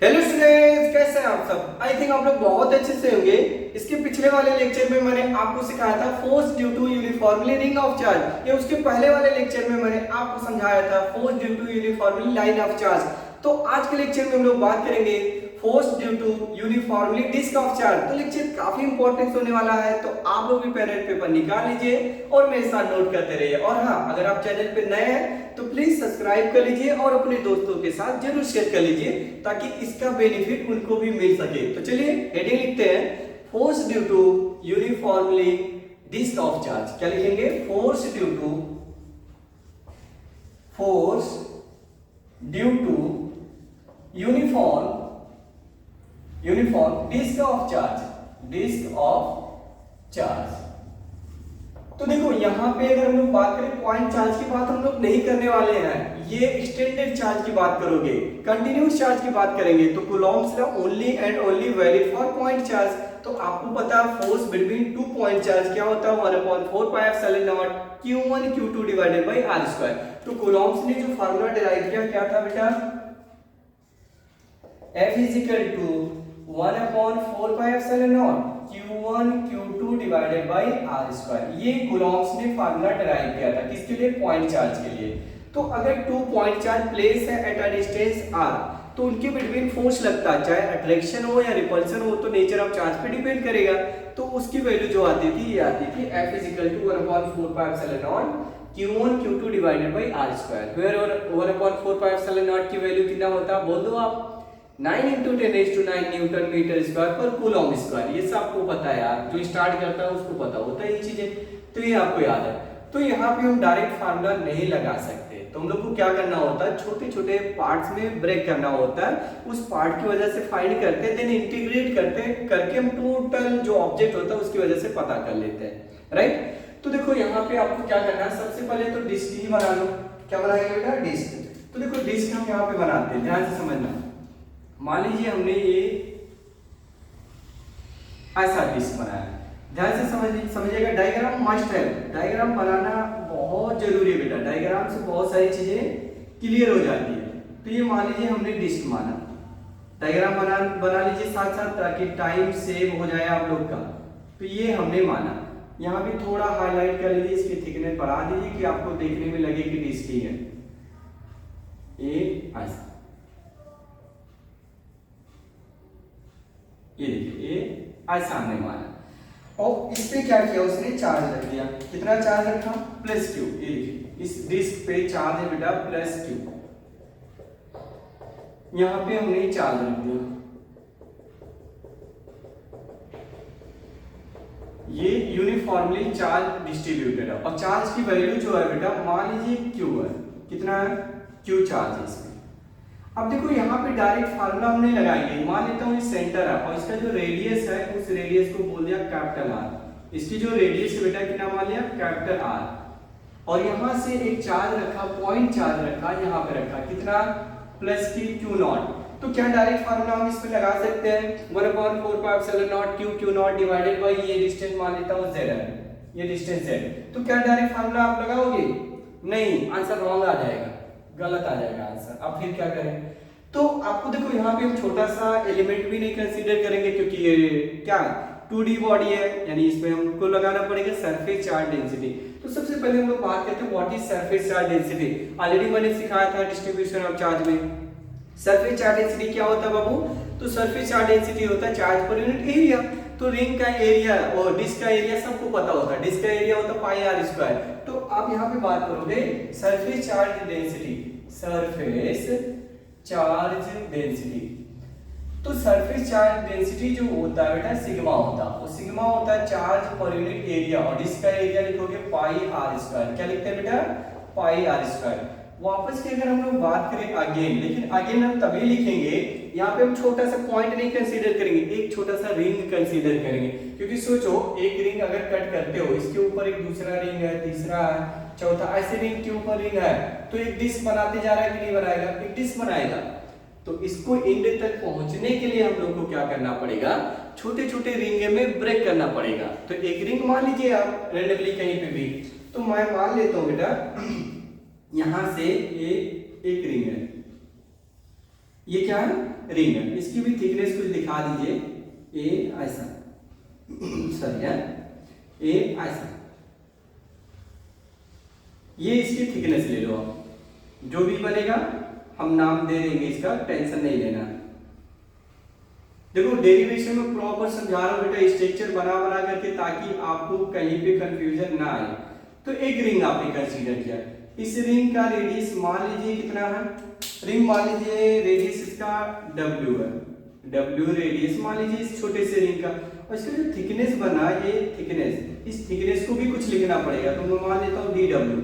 Hello students, कैसे हैं आप सब। आई थिंक आप लोग बहुत अच्छे से होंगे। इसके पिछले वाले लेक्चर में मैंने आपको सिखाया था force due to uniformly ring of charge. या उसके पहले वाले लेक्चर में मैंने आपको समझाया था force due to uniformly line of charge. तो आज के लेक्चर में हम लोग बात करेंगे force due to uniformly disc of charge. तो लेक्चर काफी इंपॉर्टेंट होने वाला है, तो आप लोग भी पेन एंड पेपर निकाल लीजिए और मेरे साथ नोट करते रहिए। और हाँ, अगर आप चैनल पे नए हैं तो प्लीज सब्सक्राइब कर लीजिए और अपने दोस्तों के साथ जरूर शेयर कर लीजिए ताकि इसका बेनिफिट उनको भी मिल सके। तो चलिए हेडिंग लिखते हैं, force due to uniformly disc of charge. क्या लिखेंगे? Force due to uniform disc of charge. तो देखो यहाँ पे अगर हम लोग बात करें पॉइंट चार्ज की बात हम लोग नहीं करने वाले हैं, ये एक्सटेंडेड चार्ज की बात करोगे, कंटिन्यूस चार्ज की बात करेंगे। तो Coulomb's law only and only valid for point charge. तो आपको पता है force between two point charge क्या होता है, 1/4 pi epsilon naught q1 q2 divided by r²। तो कूलॉम्स ने जो फार्मूला डिराइव किया क्या था बेटा? F is equal to 1/4 pi epsilon naught q1 q2 divided by r²। ये कूलॉम्स ने फार्मूला डिराइव किया था किसके लिए? पॉइंट चार्ज के लिए। तो अगर टू पॉइंट चार्ज प्लेस है एट अ डिस्टेंस r, तो उनके बिटवीन फोर्स लगता है, चाहे अट्रैक्शन हो या रिपल्शन हो, तो नेचर ऑफ चार्ज पे डिपेंड करेगा। तो उसकी वैल्यू जो आती थी ये आती थी F is equal to 1/4 pi epsilon naught q1 q2 divided by r²। Where 1/4 pi epsilon naught की वैल्यू कितना होता बोल दो आप? 9 × 10⁹ न्यूटन मीटर स्क्वायर पर कूलॉम स्क्वायर। ये सब आपको पता है यार, जो स्टार्ट करता है उसको पता होता है ये चीजें, तो ये आपको याद है। तो यहाँ पे हम डायरेक्ट फार्मूला नहीं लगा सकते, तो हम लोग को क्या करना होता है, छोटे छोटे पार्ट्स में ब्रेक करना होता है, उस पार्ट की वजह से फाइंड करते हैं, देन इंटीग्रेट करके हम टोटल जो ऑब्जेक्ट होता है उसकी वजह से पता कर लेते हैं, राइट। तो देखो यहाँ पे आपको क्या करना है, सबसे पहले तो डिस्क ही बना लो। क्या बनाएंगे बेटा? डिस्क। तो देखो डिस्क हम यहाँ पे बनाते हैं, ध्यान से समझना। मान लीजिए हमने ये ऐसा डिस्क बनाया, ध्यान से समझिएगा। डायग्राम मस्ट है, डायग्राम बनाना बहुत जरूरी है बेटा, डायग्राम से बहुत सारी चीजें क्लियर हो जाती है। तो ये मान लीजिए हमने डिस्क माना, डायग्राम बना लीजिए साथ साथ ताकि टाइम सेव हो जाए आप लोग का। तो ये हमने माना, यहाँ भी थोड़ा हाईलाइट कर लीजिए, इसकी थिकनेस बढ़ा दीजिए कि आपको देखने में लगे कि डिस्क ही है। ये ऐसा, ये देखिए ये ऐसा हमने माना और इस पे क्या किया उसने? चार्ज रख दिया। कितना चार्ज रखा? +q। ये देखिए इस डिस्क पे चार्ज है बेटा +q। यहां पे हमने चार्ज रख दिया, ये यूनिफॉर्मली चार्ज डिस्ट्रीब्यूटेड है। और चार्ज की वैल्यू जो है बेटा मान लीजिए q है, कितना है? q चार्ज है इसमें। अब देखो यहाँ पे डायरेक्ट फार्मूला हमने लगाएंगे, मान लेता हूँ ये सेंटर है और इसका जो रेडियस है उस रेडियस को बोल दिया कैपिटल R। इसकी जो रेडियस है बेटा कितना मान लिया? Capital R। और यहाँ से एक चार्ज रखा, पॉइंट चार्ज रखा, यहाँ पे रखा, कितना? +q0। तो क्या डायरेक्ट फार्मूला हम इस पे लगा सकते हैं? 1/4 pi epsilon not q0 divided by ये डिस्टेंस मान लेता हूँ z है, ये डिस्टेंस z। तो क्या डायरेक्ट फार्मूला आप लगाओगे? नहीं, आंसर रॉन्ग आ जाएगा, गलत आ जाएगा आंसर। अब फिर क्या करें? तो आपको देखो यहाँ पे हम छोटा सा एलिमेंट भी नहीं कंसीडर करेंगे क्योंकि ये क्या 2D बॉडी है, यानी इसमें हमको लगाना पड़ेगा सरफेस चार्ज डेंसिटी। तो सबसे पहले हम लोग बात करते हैं what is surface charge density. Already मैंने सिखाया था डिस्ट्रीब्यूशन ऑफ चार्ज में। सरफेस चार्ज डेंसिटी क्या होता है बाबू? तो सरफेस चार्ज डेंसिटी होता है चार्ज पर यूनिट एरिया। तो रिंग का एरिया और डिस्क का एरिया सबको पता होता है, डिस्क का एरिया होता है पाई r²। तो आप यहाँ पे बात करोगे surface charge density, surface charge density. तो सरफेस चार्ज डेंसिटी जो होता है बेटा सिग्मा होता है, वो सिग्मा होता है चार्ज पर यूनिट एरिया, और डिस्क का एरिया लिखोगे पाई r²। क्या लिखते हैं बेटा? पाई r²। वापस की अगर हम लोग बात करें अगेन, लेकिन अगेन हम तभी लिखेंगे, यहाँ पे हम छोटा सा पॉइंट नहीं कंसीडर करेंगे, एक छोटा सा रिंग कंसीडर करेंगे। क्योंकि सोचो एक रिंग अगर कट करते हो, इसके ऊपर एक दूसरा रिंग है, तीसरा है, चौथा, ऐसे रिंग के ऊपर रिंग है, तो एक डिस्क बनाते जा रहा है कि नहीं बनाएगा? एक डिस्क बनाएगा। तो इसको एंड तक पहुंचने के लिए हम लोग को क्या करना पड़ेगा? छोटे छोटे रिंग में ब्रेक करना पड़ेगा। तो एक रिंग मान लीजिए आप रेंडमली कहीं पे भी, तो मैं मान लेता हूँ बेटा यहां से ये एक रिंग है, ये क्या है, रिंग है। इसकी भी थिकनेस कुछ दिखा दीजिए, ए ऐसा सॉरी है, ए ऐसा, ये इसकी थिकनेस ले लो आप, जो भी बनेगा हम नाम दे देंगे, इसका टेंशन नहीं लेना। देखो डेरिवेशन में प्रॉपर समझा रहा हूं बेटा, स्ट्रक्चर बना बना करके, ताकि आपको कहीं पे कंफ्यूजन ना आए। तो एक रिंग आपने कंसीडर किया, इस रिंग का रेडियस मान लीजिए कितना है, रिंग मान लीजिए रेडियस इसका W है, W रेडियस मान लीजिए इस छोटे से रिंग का, और इसका जो थिकनेस बना, ये थिकनेस, इस थिकनेस को भी कुछ लिखना पड़ेगा। तो मैं मान लेता हूँ DW,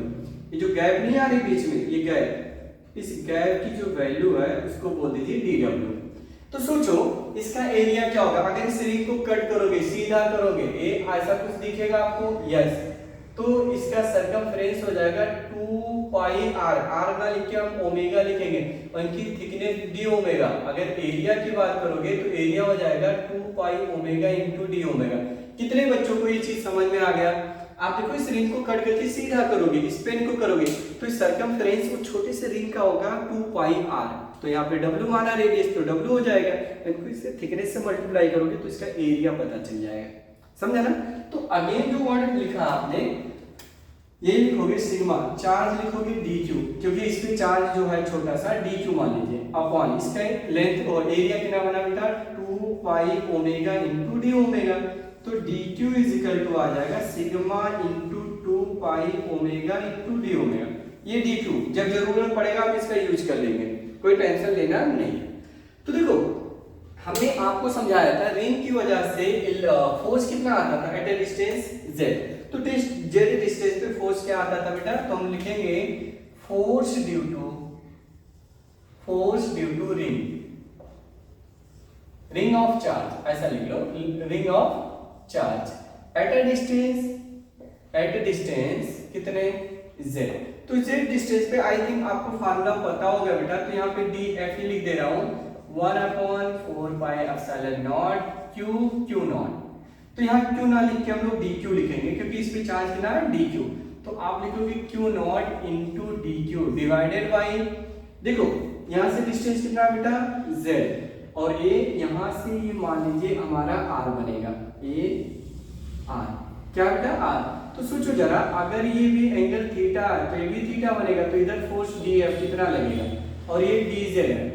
ये जो गैप नहीं आ रही बीच में, ये गैप, इस गैप की जो वैल्यू है उसको बोल दीजिए DW। तो सोचो इसका एरिया क्या होगा, अगर इस रिंग को कट करोगे, सीधा करोगे, ये ऐसा कुछ दिखेगा आपको, यस, तो इसका सरकमफ्रेंस हो जाएगा 2 पाई r, r ना लिख के हम ओमेगा लिखेंगे, और इनकी थिकनेस d ओमेगा। अगर एरिया की बात करोगे तो एरिया हो जाएगा 2 pi omega into d omega. कितने बच्चों को ये चीज समझ में आ गया? आप देखो इस रिंग को कट करके सीधा करोगे, इस पेन को करोगे, तो इस सरकमफ्रेंस वो छोटे से रिंग का होगा 2 पाई r, तो यहाँ पे W माना रेडियस, तो W हो जाएगा, इनको इससे थिकनेस से मल्टीप्लाई करोगे तो इसका एरिया पता चल जाएगा, समझा ना? तो अगेन जो वर्ड लिखा आपने, ये लिखोगे सिग्मा, चार्ज लिखोगे dq, क्योंकि इस पे चार्ज जो है छोटा सा dq मान लीजिए, अपॉन इसका लेंथ और एरिया कितना बना बेटा 2 pi omega into d omega, तो dq इज इक्वल टू आ जाएगा sigma into 2 pi omega into d omega. ये dq जब जरूरत पड़ेगा आप इसका यूज कर लेंगे, कोई टेंशन लेना नहीं। तो देखो हमने आपको समझाया था रिंग की वजह से फोर्स कितना आता था एट ए डिस्टेंस z, तो z डिस्टेंस पे फोर्स क्या आता था बेटा, तो हम लिखेंगे force due to ring of charge, ऐसा लिख लो, ring of charge at a distance कितने z, तो z डिस्टेंस पे आई थिंक आपको फार्मूला पता होगा बेटा, तो यहाँ पे df ही लिख दे रहा हूँ 1/4 pi epsilon naught q not, तो यहाँ q ना लिख के हम लोग dq लिखेंगे, क्योंकि इस पे चार्ज कितना है dq, तो आप लिखोगे q naught into dq divided by, देखो यहाँ से डिस्टेंस कितना है बेटा z, और ये यहाँ से ये मान लीजिए हमारा r बनेगा, ये r क्या बेटा r, तो सोचो जरा अगर ये भी एंगल थीटा है तो ये भी थीटा बनेगा, तो इधर फोर्स df कितना लगेगा, और ये dz है,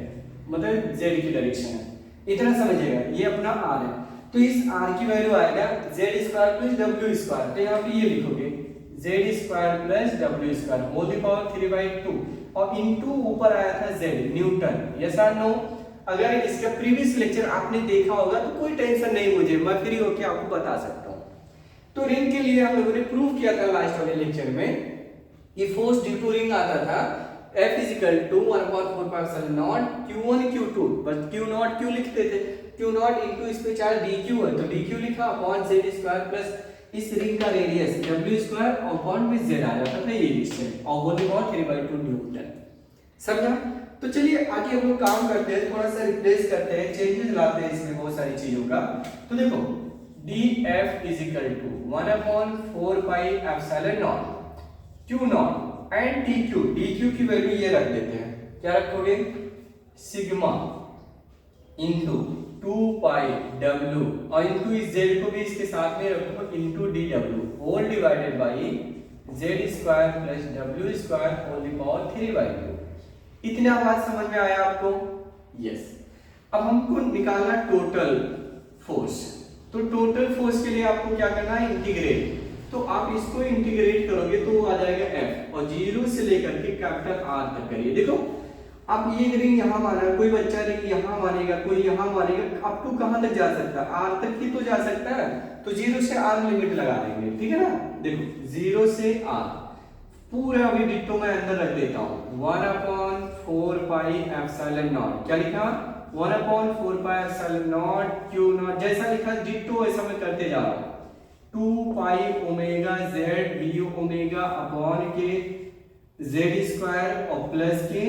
मतलब z की डायरेक्शन है, इतना समझिएगा, ये अपना r है, तो इस r की वैल्यू आएगा z square plus w square, तो यहाँ पे ये लिखोगे z square plus w square whole the power 3/2, और इनटू ऊपर आया था z न्यूटन, यस और नो? अगर इसका प्रीवियस लेक्चर आपने देखा होगा तो कोई टेंशन नहीं, मुझे मैं फ्री होकर आपको बता सकता हूँ। तो रिंग के लिए हम लोगों ने प्रूव किया था लास्ट वाले लेक्चर में, ये फोर्स ड्यू टू रिंग आता था F is equal to 1/4 pi epsilon naught q1 q2, बस q नॉट क्यों लिखते थे, q नॉट इनटू इस पे चार्ज dq है, तो dq लिखा अपॉन z स्क्वायर प्लस इस रिंग का रेडियस w स्क्वायर अपॉन में z आ जाता था, ये डिस्टेंस, और होल पावर 3/2 न्यूटन, समझा? तो चलिए आगे हम लोग काम करते हैं, थोड़ा सा रिप्लेस करते हैं, चेंजेस लाते हैं इसमें बहुत सारी चीजों का। तो देखो df is equal to 1/4 pi epsilon naught q naught and dq की वैल्यू ये रख देते हैं, क्या रखोगे सिग्मा इंटू 2 पाई w, और इंटू इस z को भी इसके साथ में रखो into dw whole divided by z square plus w square whole the power 3/2। इतना बात समझ में आया आपको? यस। अब हमको निकालना टोटल फोर्स, तो टोटल फोर्स के लिए आपको क्या करना है, इंटीग्रेट, तो आप इसको इंटीग्रेट करोगे तो आ जाएगा F, और 0 से लेकर के कैपिटल R तक करिए। देखो आप ये रिंग यहाँ माना, कोई बच्चा रिंग यहाँ मानेगा, कोई यहाँ मानेगा, अप टू कहाँ तक जा सकता है, R तक ही तो जा सकता है, तो 0 से R लिमिट लगा देंगे, ठीक है ना? देखो 0 से R पूरा अभी डिट्टो मैं अंदर रख देता हूँ, 1/4 पाई एप्सिलॉन नॉट, क्या लिखा 1/4 pi epsilon naught q not, जैसा लिखा डिट्टो वैसा मैं करते जा रहा हूँ, 2 pi omega z du omega upon के z स्क्वायर और प्लस के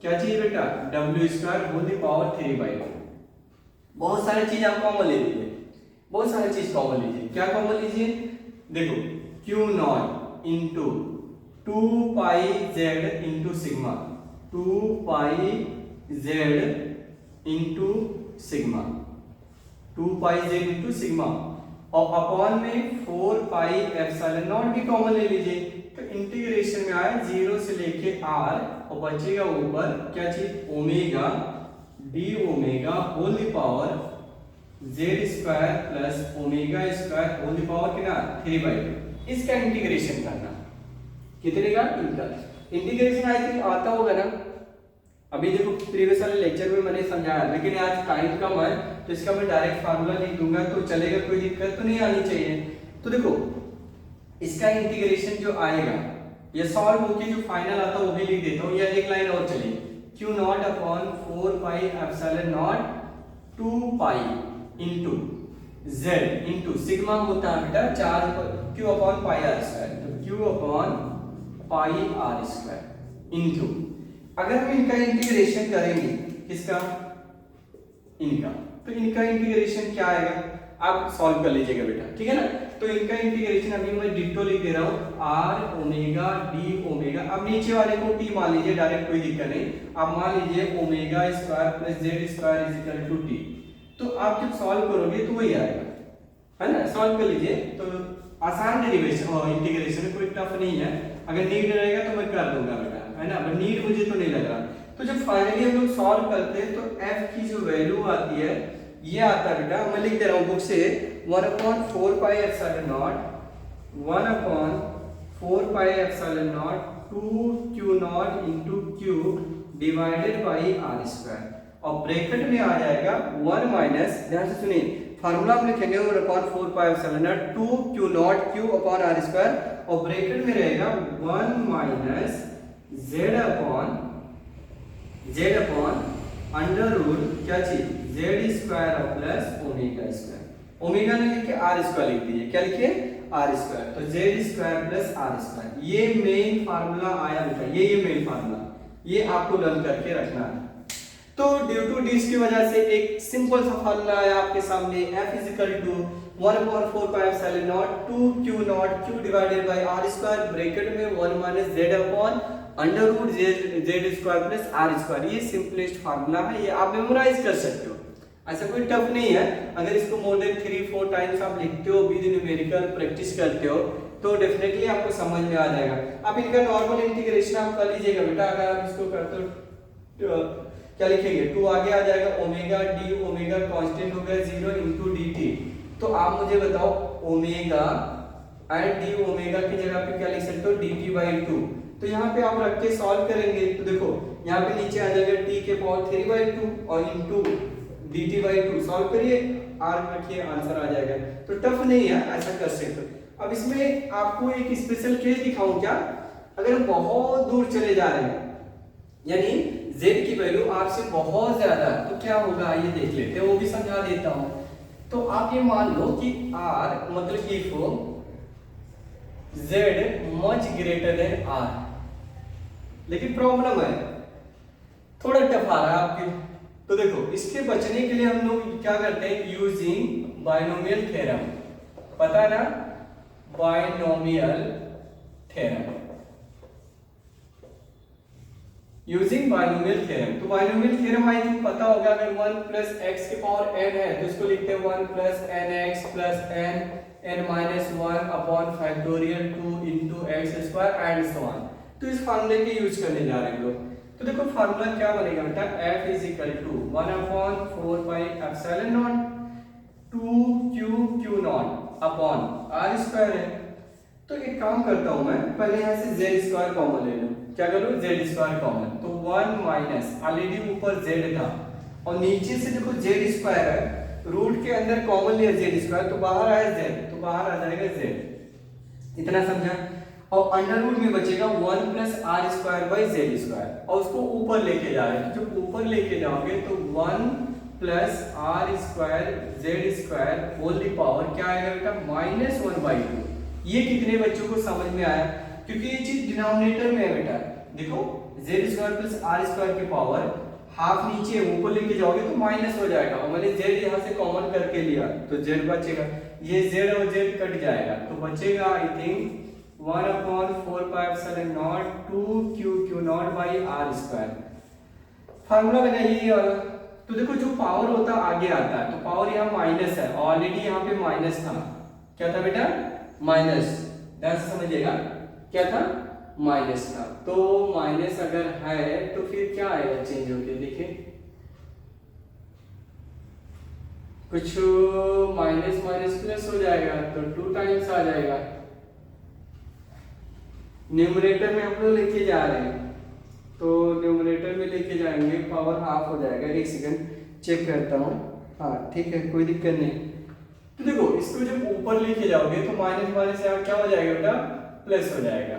क्या चाहिए बेटा w square whole the power 3/2। बहुत सारी चीज आप कॉमन ले लीजिए, बहुत सारी चीज कॉमन लीजिए, क्या कॉमन लीजिए, देखो q नॉट इंटू 2 पाई z इंटू सिग्मा, 2 पाई जेड इंटू सिग्मा, 2 पाई जेड इंटू सिग्मा, और अपॉन में 4 पाई एप्सिलॉन नॉट भी कॉमन ले लीजिए, तो इंटीग्रेशन में आया 0 से लेके r और बचेगा ऊपर क्या चीज, omega d omega whole the power z square plus omega square whole the power कितना 3/2। इसका इंटीग्रेशन करना, कितने का, इनका इंटीग्रेशन आई थिंक आता होगा ना। अभी देखो प्रीवियस वाले लेक्चर में मैंने समझाया, लेकिन आज टाइम कम है तो इसका मैं डायरेक्ट फार्मूला लिख दूंगा तो चलेगा, कोई दिक्कत तो नहीं आनी चाहिए। तो देखो इसका इंटीग्रेशन जो आएगा ये सॉल्व होके जो फाइनल आता है वो भी लिख देता हूँ, या एक लाइन और चलिए, Q not upon 4 pi epsilon not 2 pi into Z into sigma होता है बेटा चार्ज पर Q upon pi R square, तो Q upon pi R square into, अगर हम इनका इंटीग्रेशन करेंगे किसका, इनका, तो इनका इंटीग्रेशन क्या आएगा, आप सॉल्व कर लीजिएगा बेटा, ठीक है ना। तो इनका इंटीग्रेशन अभी मैं डिटो लिख दे रहा हूँ, आर ओमेगा डी ओमेगा, अब नीचे वाले को टी मान लीजिए डायरेक्ट, कोई दिक्कत नहीं, आप मान लीजिए omega square plus z square is equal to t. तो आप जब सॉल्व करोगे तो वही आएगा, है ना, सॉल्व कर लीजिए। तो आसान डेरिवेशन और इंटीग्रेशन कोई टफ नहीं है, अगर नीड रहेगा तो मैं कर दूंगा बेटा, है ना, बट नीड मुझे तो नहीं लग रहा। तो जब फाइनली हम लोग सॉल्व करते हैं तो f की जो वैल्यू आती है ये आता है बेटा, मैं लिख दे रहा हूँ बुक से, 1/4 pi epsilon naught 1/4 pi epsilon not 2 q naught into q divided by r square, और ब्रैकेट में आ जाएगा 1 माइनस, ध्यान से सुनिए फार्मूला हम लिखेंगे 1/4 pi epsilon not 2 q naught q upon r square, और ब्रैकेट में रहेगा 1 minus z upon under root क्या चीज, z square plus omega square, omega ने लिखे आर स्क्वायर लिख दीजिए, क्या लिखे, आर स्क्वायर, तो z square plus r square, ये मेन फार्मूला आया बेटा, ये मेन फार्मूला, ये आपको लर्न करके रखना है। तो ड्यू टू दिस की वजह से एक सिंपल सा फार्मूला आया आपके सामने, f is equal to 1/4 pi epsilon not 2 q naught q divided by r square, bracket में 1 minus z upon under root z square plus r square, ये सिंपलेस्ट फार्मूला है, ये आप मेमोराइज कर सकते हो, ऐसा कोई टफ नहीं है। अगर इसको मोर देन 3-4 टाइम्स आप लिखते हो, विद न्यूमेरिकल प्रैक्टिस करते हो तो डेफिनेटली आपको समझ में आ जाएगा। अब इनका नॉर्मल इंटीग्रेशन आप कर लीजिएगा बेटा, अगर आप इसको करते हो क्या लिखेंगे, 2 आगे आ जाएगा, ओमेगा डी ओमेगा कांस्टेंट हो गया 0 इंटू डी टी, तो आप मुझे बताओ ओमेगा एंड डी ओमेगा की जगह पे क्या लिख सकते हो, डी टी बाई 2, तो यहाँ पे आप रख के सॉल्व करेंगे तो देखो यहाँ पे नीचे आ जाएगा t के पावर 3/2 और इंटू dt/2, सॉल्व करिए r रखिए, आंसर आ जाएगा। तो टफ नहीं है, ऐसा कर सकते हो। अब इसमें आपको एक स्पेशल केस दिखाऊं क्या, अगर हम बहुत दूर चले जा रहे हैं यानी z की वैल्यू r से बहुत ज्यादा है तो क्या होगा, ये देख लेते हैं, वो भी समझा देता हूं। तो आप ये मान लो कि r मतलब कि z much greater than r, लेकिन प्रॉब्लम है थोड़ा टफ आ रहा है आपके, तो देखो इसके बचने के लिए हम लोग क्या करते हैं, यूजिंग बायनोमियल थ्योरम, पता है ना, binomial theorem, using binomial theorem. तो बायनोमियल थ्योरम आई थिंक पता होगा, अगर 1 प्लस x के पावर n है तो इसको लिखते हैं 1 plus nx plus n minus 1 upon factorial 2 into x square and so on. तो इस फार्मूले के यूज करने जा रहे हैं लोग। तो देखो फार्मूला क्या बनेगा बेटा, f is equal to 1/4 pi epsilon naught 2q naught upon r square है। तो एक काम करता हूं मैं, पहले यहां से z स्क्वायर कॉमन ले लूं, क्या करूं, z स्क्वायर कॉमन, तो 1 माइनस ऑलरेडी ऊपर z था और नीचे से देखो z स्क्वायर है, रूट के अंदर कॉमन लिया z स्क्वायर तो बाहर आया z, तो बाहर आ जाएगा z, इतना समझा। और अंडर रूट में बचेगा 1 plus r square by z square, और उसको ऊपर लेके जा रहे हैं, जब ऊपर लेके जाओगे तो 1 plus r square z square whole the power क्या आएगा बेटा, -1/2। ये कितने बच्चों को समझ में आया, क्योंकि ये चीज डिनोमिनेटर में है बेटा, देखो z square plus r square की पावर हाफ नीचे ऊपर लेके जाओगे तो माइनस हो जाएगा, और मैंने जेड यहाँ से कॉमन करके लिया तो जेड बचेगा, ये जेड और जेड कट जाएगा तो बचेगा I think 1/4 pi epsilon naught 2q not by r square. Formula लगाइए ये वाला। तो देखो जो पावर होता है आगे आता है, तो पावर यहाँ माइनस है, ऑलरेडी यहाँ पे माइनस था। क्या था बेटा? माइनस। ध्यान से समझिएगा, क्या था? माइनस था। तो माइनस अगर है तो फिर क्या आएगा चेंज होके? देखिए कुछ माइनस माइनस प्लस हो जाएगा, तो 2 टाइम्स आ जाएगा। न्यूमरेटर में हम लोग लेके जा रहे हैं, तो न्यूमरेटर में लेके जाएंगे, पावर हाफ हो जाएगा। एक सेकंड चेक करता हूँ। हाँ ठीक है, कोई दिक्कत नहीं। तो देखो इसको जब ऊपर लेके जाओगे तो माइनस माइनस यहाँ क्या हो जाएगा बेटा? प्लस हो जाएगा।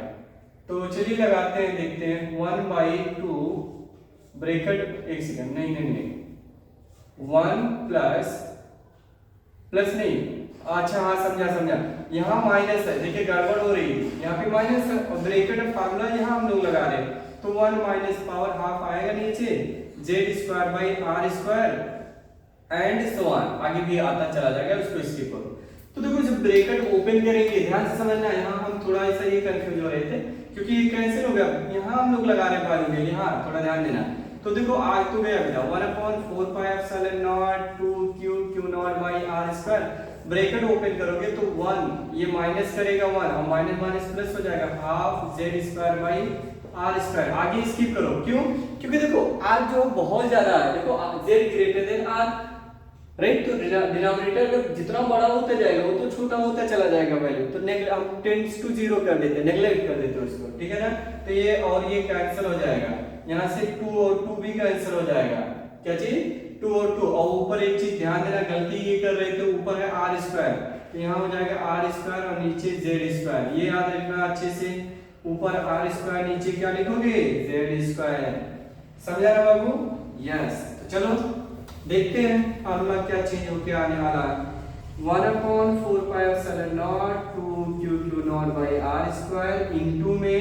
तो चलिए लगाते हैं, देखते हैं। 1/2 ब्रैकेट, एक सेकंड, नहीं नहीं नहीं, 1 प्लस नहीं, अच्छा हाँ समझा समझा, यहाँ माइनस है, देखिए गड़बड़ हो रही है, यहाँ पे माइनस है और ब्रैकेट फार्मूला यहाँ हम लोग लगा रहे हैं। तो 1 माइनस पावर हाफ आएगा नीचे, z² एंड सो ऑन, आगे भी आता चला जाएगा, उसको स्किप करो। तो देखो जब ब्रैकेट ओपन करेंगे, ध्यान से समझना, यहाँ हम थोड़ा ऐसा ये कंफ्यूज हो रहे थे क्योंकि ये कैंसिल हो गया, यहाँ हम लोग लगा रहे हैं वैल्यू के लिए, हाँ थोड़ा ध्यान देना। तो देखो आज तो गया बेटा 1/4πε0 2q q0/r²। ब्रैकेट ओपन करोगे तो 1 ये माइनस करेगा 1 और माइनस माइनस प्लस हो जाएगा, हाफ z²/r²। आगे स्किप करो, क्यों? क्योंकि देखो r जो बहुत ज्यादा है, देखो z greater than r, right? तो डिनोमिनेटर में जितना बड़ा होता जाएगा वो तो छोटा होता चला जाएगा वैल्यू, तो हम टेंड्स टू 0 कर देते हैं, नेगलेक्ट कर देते हैं उसको, ठीक है ना? तो ये और ये कैंसिल हो जाएगा, यहाँ से 2 और 2 भी कैंसिल हो जाएगा। क्या चीज? 2 और 2। और ऊपर एक चीज ध्यान देना, गलती ये कर रहे थे, ऊपर है r², तो यहाँ हो जाएगा r² और नीचे z²। ये याद रखना अच्छे से, ऊपर r², नीचे क्या लिखोगे? z²। समझा ना बाबू? यस। तो चलो देखते हैं फार्मूला क्या चेंज होके आने वाला है। 1/4πε0 2q q0/r² इनटू में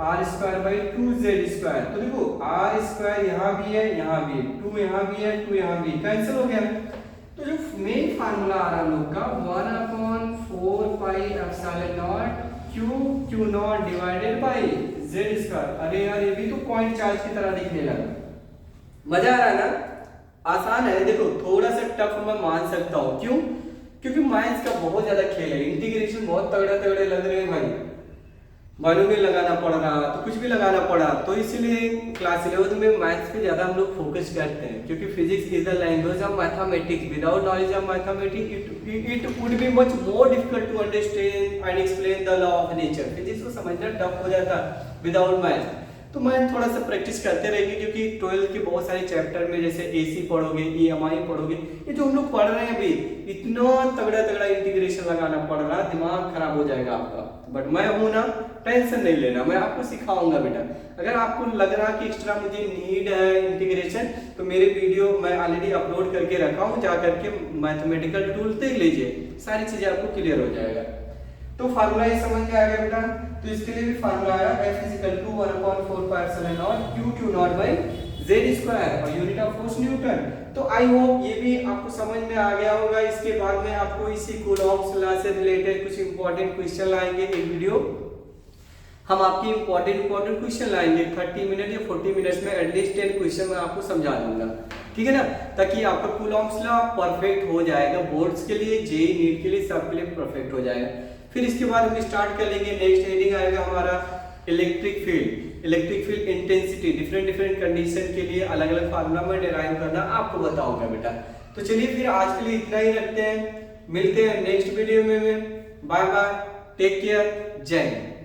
r²/2z²। तो देखो r² यहाँ भी है, यहाँ भी है, 2 यहाँ भी है, 2 यहाँ भी, कैंसिल हो गया। तो जो मेन फार्मूला आ रहा है हम लोग का 1/4πε0 q q0 divided by z²। अरे यार ये भी तो पॉइंट चार्ज की तरह दिखने लगा, मजा आ रहा है ना? आसान है, देखो थोड़ा सा टफ मैं मान सकता हूँ, क्यों? क्योंकि मैथ्स का बहुत ज्यादा खेल है, इंटीग्रेशन बहुत तगड़े तगड़े लग रहे हैं भाई, वैल्यू में लगाना पड़ रहा, तो कुछ भी लगाना पड़ा, तो इसीलिए क्लास 11 में मैथ्स पे ज्यादा हम लोग फोकस करते हैं, क्योंकि physics is the language of mathematics. Without knowledge of mathematics it would be much more difficult to understand and explain the law of nature. Physics को समझना टफ हो जाता विदाउट मैथ्स। तो मैं थोड़ा सा प्रैक्टिस करते रहेंगे, क्योंकि 12 के बहुत सारे चैप्टर में जैसे एसी पढ़ोगे, ईएमआई पढ़ोगे, ये जो हम लोग पढ़ रहे हैं अभी, इतना तगड़ा तगड़ा इंटीग्रेशन लगाना पड़ रहा है, दिमाग खराब हो जाएगा आपका। बट मैं हूं ना, टेंशन नहीं लेना, मैं आपको सिखाऊंगा बेटा। अगर आपको लग रहा कि एक्स्ट्रा मुझे नीड है इंटीग्रेशन, तो मेरे वीडियो मैं ऑलरेडी अपलोड करके रखा हूँ, जा करके मैथमेटिकल टूल देख लीजिए, सारी चीजें आपको क्लियर हो जाएगा। तो फार्मूला ये समझ में आ गया बेटा। तो इसके लिए भी फार्मूला आया F = 1/4πε0 q q0/z² और यूनिट ऑफ फोर्स न्यूटन। तो आई होप ये भी आपको समझ में आ गया होगा। इसके बाद में आपको इसी कूलॉम्स लॉ से रिलेटेड कुछ इंपॉर्टेंट क्वेश्चन लाएंगे, एक वीडियो हम आपके इंपॉर्टेंट क्वेश्चन लाएंगे 30 मिनट या 40 मिनट्स में, एटलीस्ट 10 क्वेश्चन मैं आपको समझा दूंगा, ठीक है ना, ताकि आपका कूलॉम्स लॉ परफेक्ट हो जाएगा, बोर्ड्स के लिए, जेईई नीट के लिए, सबके लिए परफेक्ट हो जाएगा। फिर इसके बाद हम स्टार्ट कर लेंगे, नेक्स्ट हेडिंग आएगा हमारा electric field intensity, different condition के लिए अलग अलग फार्मूला में डिराइव करना आपको बताऊंगा बेटा। तो चलिए फिर आज के लिए इतना ही रखते हैं, मिलते हैं नेक्स्ट वीडियो में। बाय बाय, टेक केयर, जय हिंद।